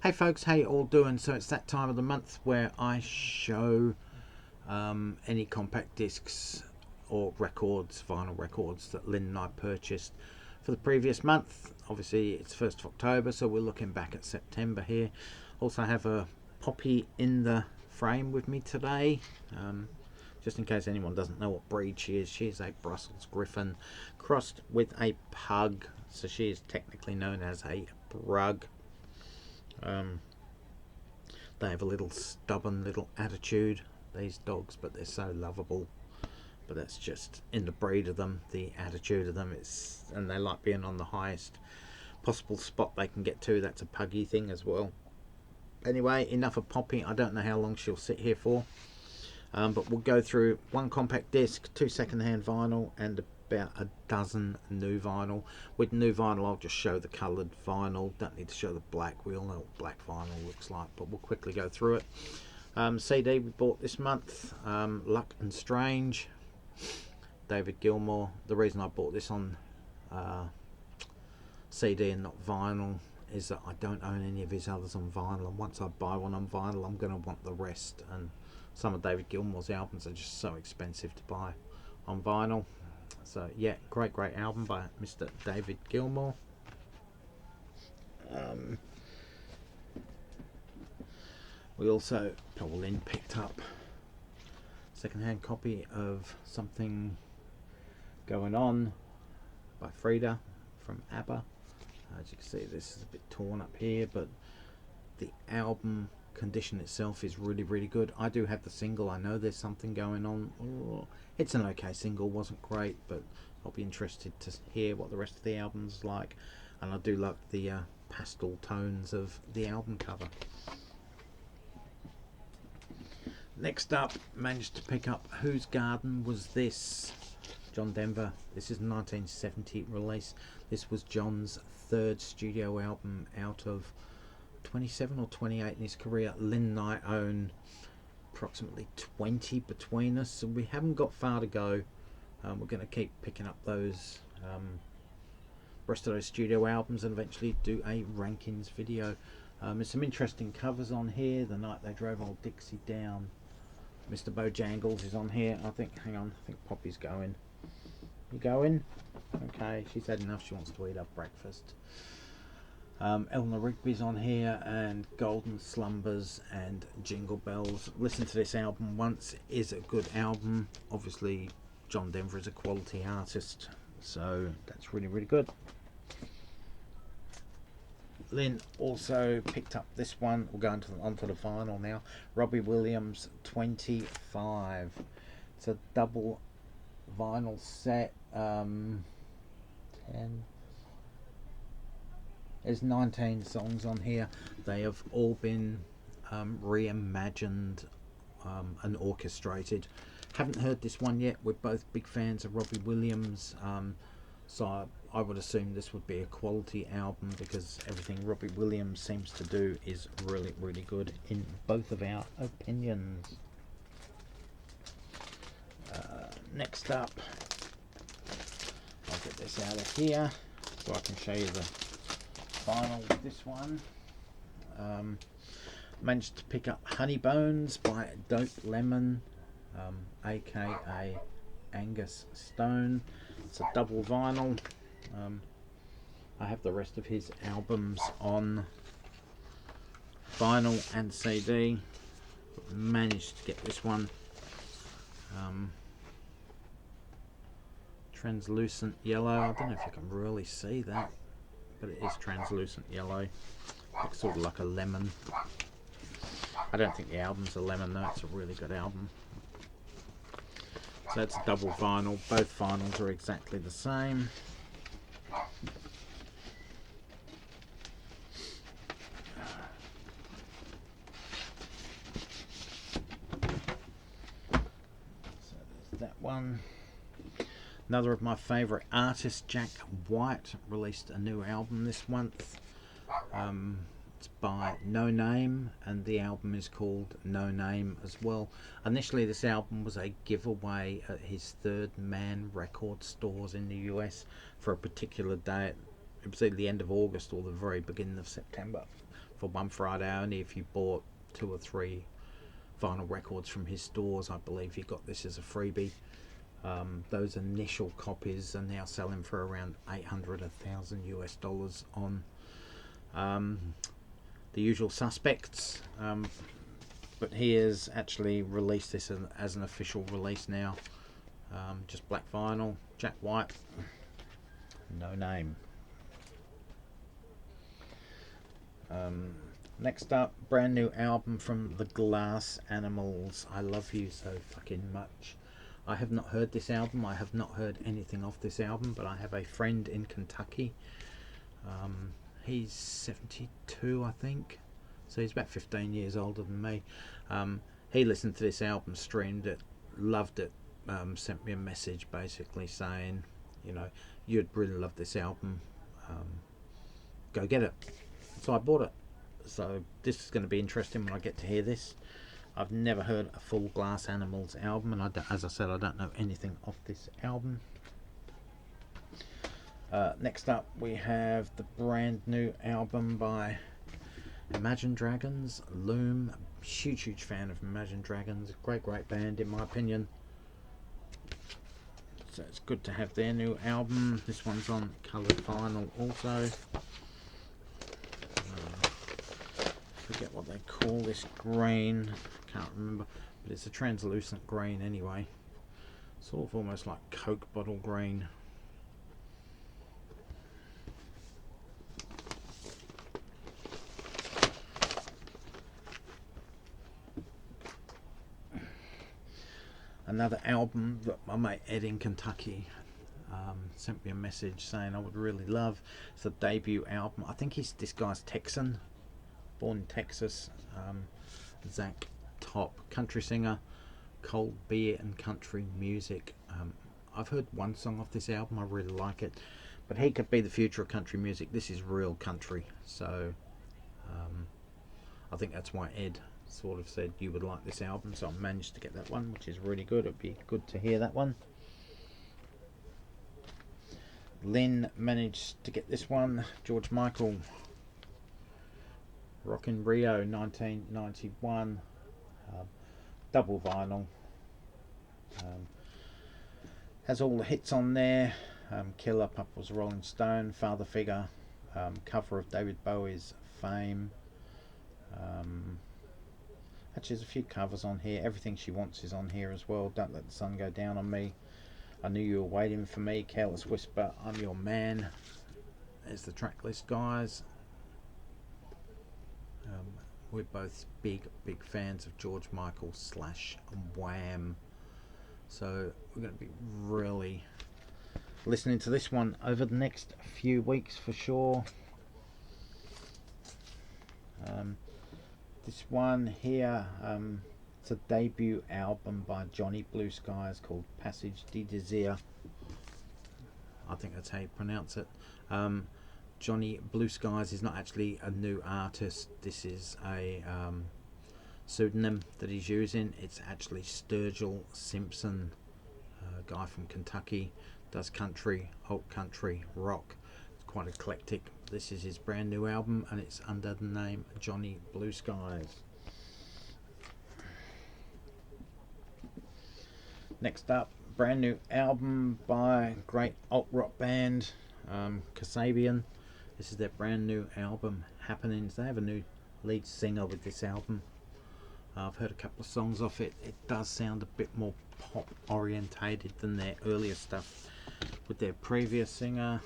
Hey folks, how you all doing? So it's that time of the month where I show any compact discs or records, vinyl records that Lynne and I purchased for the previous month. Obviously it's 1st of October, so we're looking back at September here. Also have a Poppy in the frame with me today. Just in case anyone doesn't know what breed she is, she is a Brussels Griffon crossed with a pug, so she is technically known as a brug. They have a little stubborn little attitude, these dogs, but they're so lovable. But that's just in the breed of them, the attitude of them. And they like being on the highest possible spot they can get to. That's a puggy thing as well. Anyway, enough of Poppy. I don't know how long she'll sit here for, but we'll go through one compact disc, 2 second-hand vinyl, and about a dozen new vinyl. With new vinyl, I'll just show the coloured vinyl. Don't need to show the black. We all know what black vinyl looks like, but we'll quickly go through it. CD we bought this month, Luck and Strange, David Gilmour. The reason I bought this on CD and not vinyl is that I don't own any of his others on vinyl, and once I buy one on vinyl I'm going to want the rest, and some of David Gilmour's albums are just so expensive to buy on vinyl. So yeah, great album by Mr. David Gilmour. We also, Lynne picked up second-hand copy of Something Going On by Frida from ABBA. As you can see, this is a bit torn up here, but the album condition itself is really good. I do have the single. I know there's something going on. Oh, it's an okay single, wasn't great, but I'll be interested to hear what the rest of the album's like. And I do like the pastel tones of the album cover. Next up, managed to pick up Whose Garden Was This? John Denver. This is a 1970 release. This was John's third studio album out of 27 or 28 in his career. Lynne and I own approximately 20 between us, so we haven't got far to go. We're going to keep picking up those rest of those studio albums and eventually do a rankings video. There's some interesting covers on here. The Night They Drove Old Dixie Down. Mr. Bojangles is on here. I think Poppy's going. You going? Okay, she's had enough. She wants to eat up breakfast. Eleanor Rigby's on here, and Golden Slumbers and Jingle Bells. Listen to this album once. It is a good album. Obviously John Denver is a quality artist, so that's really good. Lynne also picked up this one. We'll go onto the vinyl now. Robbie Williams 25. It's a double vinyl set. 10. There's 19 songs on here. They have all been reimagined and orchestrated. Haven't heard this one yet. We're both big fans of Robbie Williams, so I would assume this would be a quality album, because everything Robbie Williams seems to do is really good in both of our opinions. Next up, I'll get this out of here so I can show you the vinyl with this one. Managed to pick up Honey Bones by Dope Lemon, aka Angus Stone. It's a double vinyl. I have the rest of his albums on vinyl and CD. Managed to get this one. Translucent yellow. I don't know if you can really see that, but it is translucent yellow. Looks sort of like a lemon. I don't think the album's a lemon though. It's a really good album. So that's a double vinyl. Both vinyls are exactly the same. So there's that one. Another of my favourite artists, Jack White, released a new album this month. It's by No Name, and the album is called No Name as well. Initially this album was a giveaway at his Third Man record stores in the US for a particular day it was either the end of August or the very beginning of September for one Friday only. If you bought 2 or 3 vinyl records from his stores, I believe you got this as a freebie. Those initial copies are now selling for around $800,000 on the usual suspects. But he has actually released this as an official release now. Just black vinyl, Jack White, no name. Next up, brand new album from the Glass Animals. I love you so fucking much. I have not heard this album. I have not heard anything off this album, but I have a friend in Kentucky. He's 72, I think. So he's about 15 years older than me. He listened to this album, streamed it, loved it, sent me a message basically saying, you know, you'd really love this album. Go get it. So I bought it. So this is going to be interesting when I get to hear this. I've never heard a full Glass Animals album, and as I said, I don't know anything off this album. Next up, we have the brand new album by Imagine Dragons, Loom. Huge fan of Imagine Dragons. Great band in my opinion. So it's good to have their new album. This one's on coloured vinyl also. Forget what they call this green, can't remember, but it's a translucent green anyway, sort of almost like Coke bottle green. Another album that my mate Ed in Kentucky sent me a message saying I would really love. It's a debut album. I think this guy's Texan, born in Texas. Zach Top, country singer, cold beer and country music. I've heard one song off this album, I really like it, but he could be the future of country music. This is real country, so I think that's why Ed sort of said you would like this album, so I managed to get that one, which is really good. It'd be good to hear that one. Lynne managed to get this one, George Michael, Rock in Rio 1991, double vinyl, has all the hits on there. Killer, Papa's Rolling Stone, Father Figure, cover of David Bowie's Fame. Actually, there's a few covers on here. Everything She Wants is on here as well. Don't Let the Sun Go Down on Me, I Knew You Were Waiting for Me, Careless Whisper, I'm Your Man. There's the track list, guys. We're both big fans of George Michael / Wham, so we're going to be really listening to this one over the next few weeks for sure. This one here, it's a debut album by Johnny Blue Skies called Passage de Désir. I think that's how you pronounce it. Johnny Blue Skies is not actually a new artist. This is a pseudonym that he's using. It's actually Sturgill Simpson, a guy from Kentucky, does country, alt country, rock. It's quite eclectic. This is his brand new album and it's under the name Johnny Blue Skies. Next up, brand new album by great alt rock band Kasabian. This is their brand new album, Happenings. They have a new lead singer with this album. I've heard a couple of songs off it. It does sound a bit more pop orientated than their earlier stuff with their previous singer,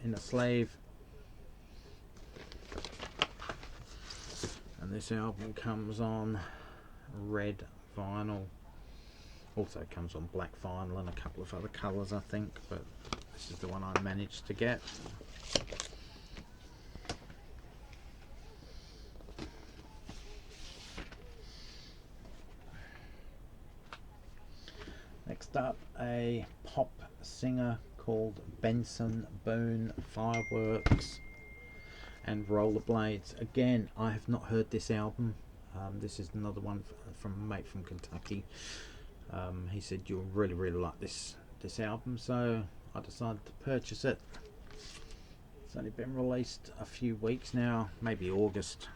In a Slave. And this album comes on red vinyl. Also comes on black vinyl and a couple of other colours, I think, but this is the one I managed to get. Next up, a pop singer called Benson Boone, Fireworks and Rollerblades. Again, I have not heard this album. This is another one from a mate from Kentucky. He said you'll really like this album, so I decided to purchase it. It's only been released a few weeks now, maybe August.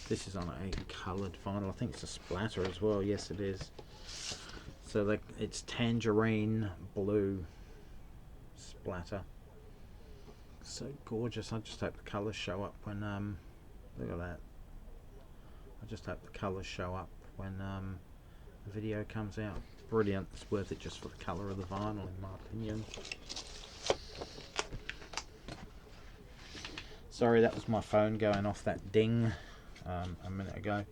This is on a coloured vinyl. I think it's a splatter as well. Yes, it is. So it's tangerine blue splatter. So gorgeous. I just hope the colours show up when look at that. I just hope the colours show up when the video comes out. Brilliant. It's worth it just for the colour of the vinyl, in my opinion. Sorry, that was my phone going off that ding a minute ago.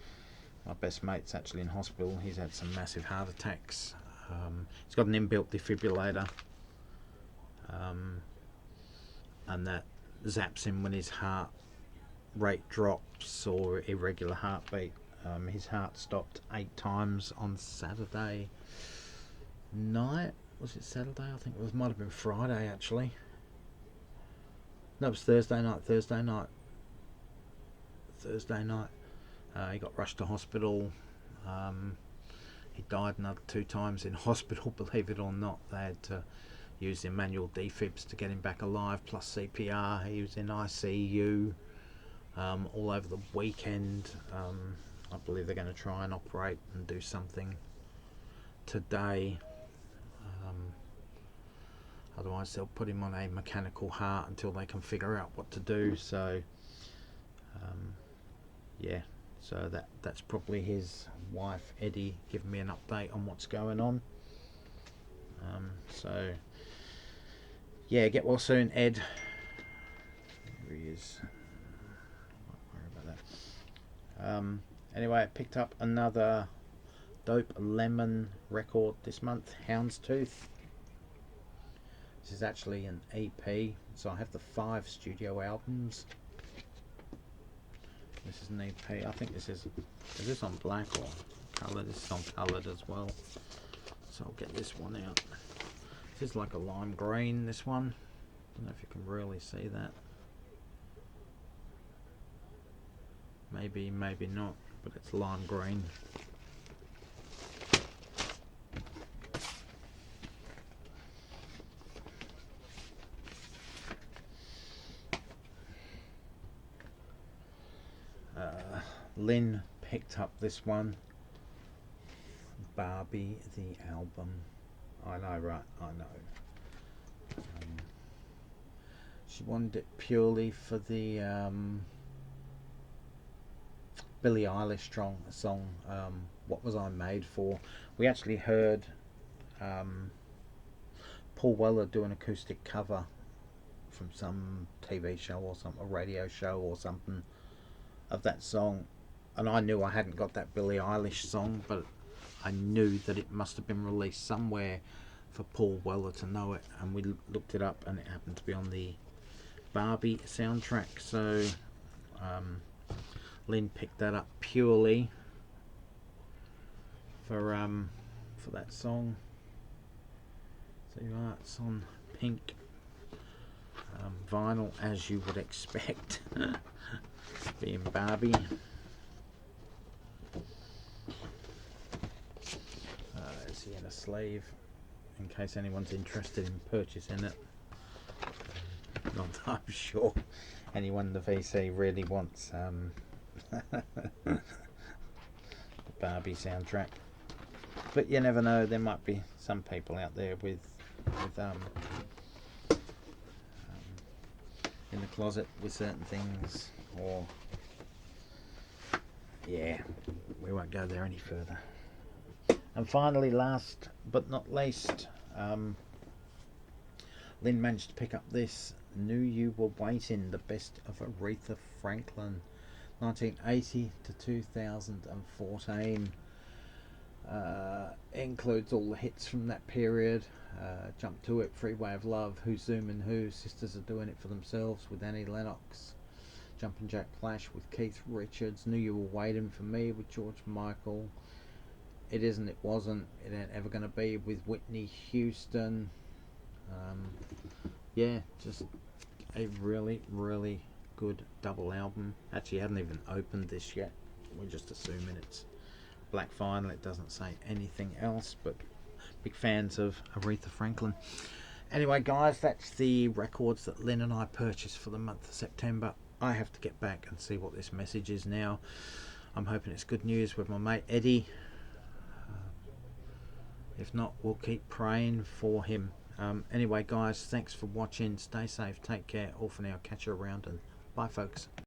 My best mate's actually in hospital. He's had some massive heart attacks. He's got an inbuilt defibrillator, and that zaps him when his heart rate drops or irregular heartbeat. His heart stopped 8 times on Saturday night. Was it Saturday? I think it might have been Friday actually. No, it was Thursday night. He got rushed to hospital. He died another 2 times in hospital, believe it or not. They had to use the manual defibs to get him back alive, plus CPR. He was in ICU all over the weekend. I believe they're going to try and operate and do something today. Otherwise they'll put him on a mechanical heart until they can figure out what to do. So yeah, so that's probably his wife Eddie giving me an update on what's going on. So yeah, get well soon, Ed. Here he is. Don't worry about that. Anyway, I picked up another dope lemon record this month, Houndstooth. This is actually an EP, so I have the 5 studio albums. This is an EP. I think is this on black or colour? This is on coloured as well. So I'll get this one out. This is like a lime green, this one. Don't know if you can really see that. Maybe, maybe not, but it's lime green. Lynne picked up this one, Barbie the album. I know, right? I know. She wanted it purely for the Billie Eilish song, What Was I Made For? We actually heard Paul Weller do an acoustic cover from some TV show or something, a radio show or something, of that song, and I knew I hadn't got that Billie Eilish song, but I knew that it must have been released somewhere for Paul Weller to know it, and we looked it up and it happened to be on the Barbie soundtrack. So Lynne picked that up purely for that song. So it's on pink vinyl, as you would expect, being Barbie. Is he in a sleeve, in case anyone's interested in purchasing it? Not that I'm sure anyone in the VC really wants the Barbie soundtrack, but you never know, there might be some people out there with in the closet with certain things, or yeah, we won't go there any further. And finally, last but not least, Lynne managed to pick up this Knew You Were Waiting, the best of Aretha Franklin, 1980 to 2014. Includes all the hits from that period. Jump to It, Freeway of Love, Who's Zooming Who, Sisters Are Doing It For Themselves with Annie Lennox, Jumpin' Jack Flash with Keith Richards, Knew You Were Waiting For Me with George Michael, It Isn't, It Wasn't, It Ain't Ever Gonna Be with Whitney Houston. Yeah, just a really, really good double album. Actually, I haven't even opened this yet. We're just assuming it's black vinyl. It doesn't say anything else, but big fans of Aretha Franklin. Anyway, guys, that's the records that Lynn and I purchased for the month of September. I have to get back and see what this message is now. I'm hoping it's good news with my mate Eddie. If not, we'll keep praying for him. Anyway, guys, thanks for watching. Stay safe, take care. All for now. Catch you around, and bye, folks.